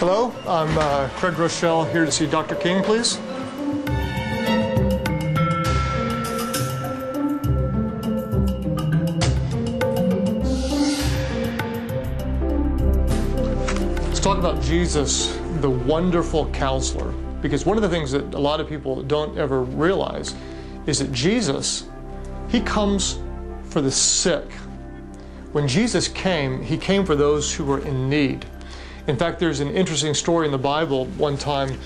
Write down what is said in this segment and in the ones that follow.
Hello, I'm Craig Rochelle, here to see Dr. King, please. Let's talk about Jesus, the wonderful counselor. Because one of the things that a lot of people don't ever realize is that Jesus, he comes for the sick. When Jesus came, he came for those who were in need. In fact, there's an interesting story in the Bible. One time,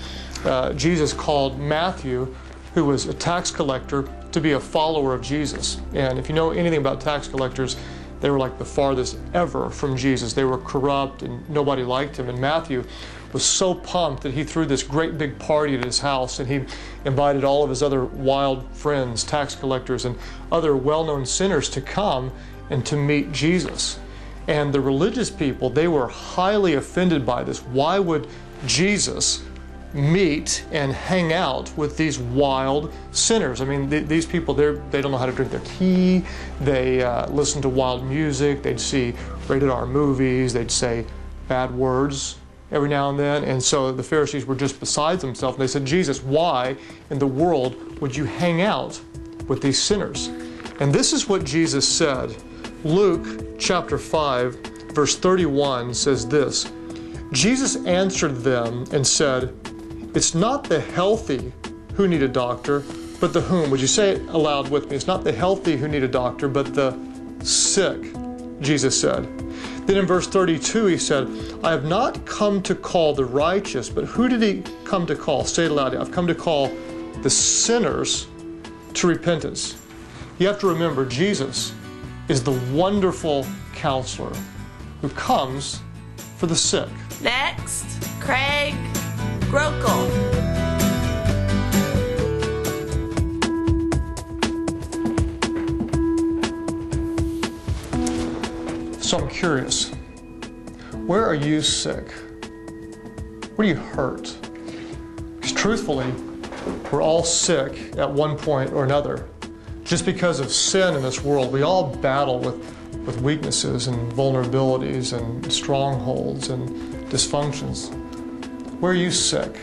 Jesus called Matthew, who was a tax collector, to be a follower of Jesus. And if you know anything about tax collectors, they were like the farthest ever from Jesus. They were corrupt and nobody liked him. And Matthew was so pumped that he threw this great big party at his house, and he invited all of his other wild friends, tax collectors, and other well-known sinners to come and to meet Jesus. And the religious people, they were highly offended by this. Why would Jesus meet and hang out with these wild sinners? I mean, these people, they don't know how to drink their tea. They listen to wild music. They'd see rated R movies. They'd say bad words every now and then. And so the Pharisees were just beside themselves. And they said, Jesus, why in the world would you hang out with these sinners? And this is what Jesus said. Luke chapter 5, verse 31 says this, Jesus answered them and said, it's not the healthy who need a doctor, but the whom? Would you say it aloud with me? It's not the healthy who need a doctor, but the sick, Jesus said. Then in verse 32 he said, I have not come to call the righteous, but who did he come to call? Say it aloud. I've come to call the sinners to repentance. You have to remember, Jesus is the wonderful counselor who comes for the sick. Next, Craig Groekel. So I'm curious, where are you sick? Where do you hurt? Because truthfully, we're all sick at one point or another. Just because of sin in this world, we all battle with weaknesses and vulnerabilities and strongholds and dysfunctions. Where are you sick?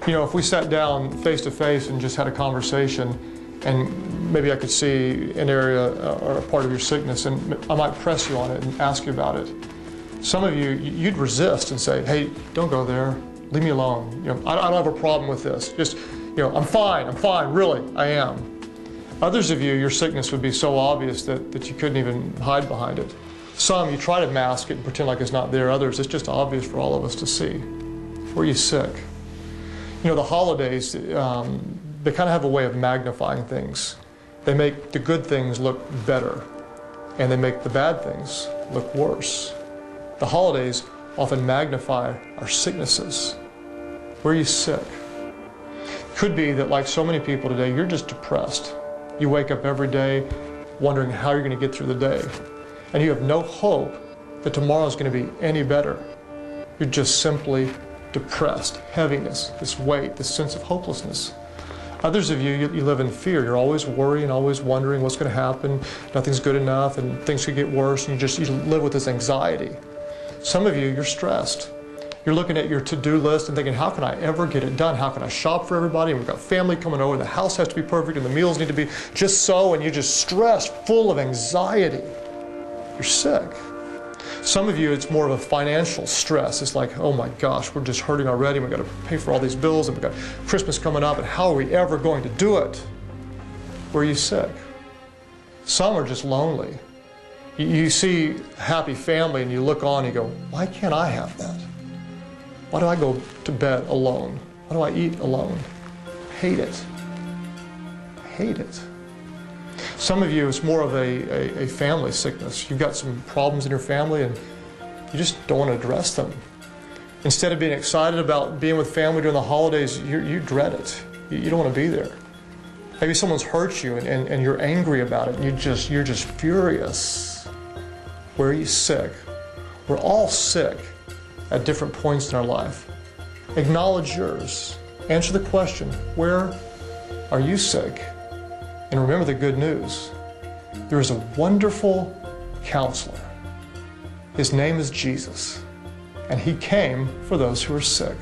You know, if we sat down face to face and just had a conversation, and maybe I could see an area or a part of your sickness, and I might press you on it and ask you about it. Some of you, you'd resist and say, hey, don't go there, leave me alone. You know, I don't have a problem with this. Just, you know, I'm fine, really, I am. Others of you, your sickness would be so obvious that you couldn't even hide behind it. Some, you try to mask it and pretend like it's not there. Others, it's just obvious for all of us to see. Where are you sick? You know, the holidays, they kind of have a way of magnifying things. They make the good things look better, and they make the bad things look worse. The holidays often magnify our sicknesses. Where are you sick? Could be that, like so many people today, you're just depressed. You wake up every day wondering how you're going to get through the day. And you have no hope that tomorrow's going to be any better. You're just simply depressed, heaviness, this weight, this sense of hopelessness. Others of you live in fear. You're always worrying, always wondering what's going to happen. Nothing's good enough and things could get worse, and you live with this anxiety. Some of you, you're stressed. You're looking at your to-do list and thinking, how can I ever get it done? How can I shop for everybody? And we've got family coming over, the house has to be perfect, and the meals need to be just so, and you're just stressed, full of anxiety. You're sick. Some of you, it's more of a financial stress. It's like, oh my gosh, we're just hurting already. We've got to pay for all these bills, and we've got Christmas coming up, and how are we ever going to do it? Where are you sick? Some are just lonely. You see a happy family, and you look on and you go, why can't I have that? Why do I go to bed alone? Why do I eat alone? I hate it. I hate it. Some of you, it's more of a family sickness. You've got some problems in your family and you just don't want to address them. Instead of being excited about being with family during the holidays, you dread it. You don't want to be there. Maybe someone's hurt you and you're angry about it and you're just furious. Where are you sick? We're all sick at different points in our life. Acknowledge yours. Answer the question, where are you sick? And remember the good news. There is a wonderful counselor. His name is Jesus. and he came for those who are sick.